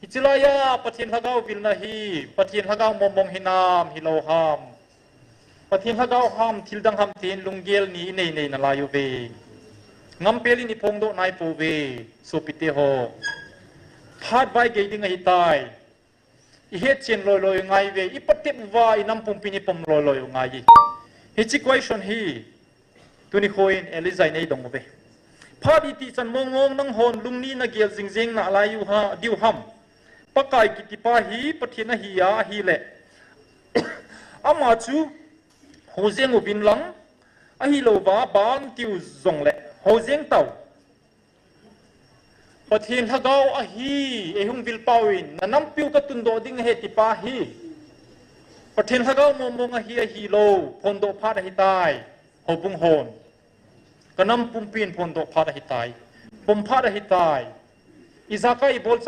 ฮิจิลายาปะทินฮะเกาวิลนาฮีปะทินฮะเกามมงฮินามฮิโลฮามปะทินฮะเกาฮามทิลดังฮามทินลุงเกลนีในนาลายูเวงำเปลินิพงโดนายปูเวสุปิเตโฮพาดใบเกดิงหิตายอีเฮเชนลอยๆไงเวอีปฏิบวายน้ำปุ่มปินิปมลอยๆไงฮิจิควายชนฮีตุนิโคอินเอลิซายในดงเวพาดิติสันมงงนังฮอนลุงนี้นักเกลซิงๆนาลายูฮาดิวฮัมปะกายกิติปาฮีปะทินฮียาฮีเลอามาจูโฮเซงอุบินหลังอะฮิโลวาบางติวซงเลโฮเซงเตาปะทินฮะเกาอะฮีเอฮุงวิลปาวินนะน้ำปิวกะตุนโดดิงเฮติปาฮีปะทินฮะเกามมงอะฮีโลพนโดพาดะฮิตายโฮบุงโฮนกะน้ำปุ่มปินพนโดพาดะฮิตายปุ่มพาดะฮิตายอิซากะอิบอล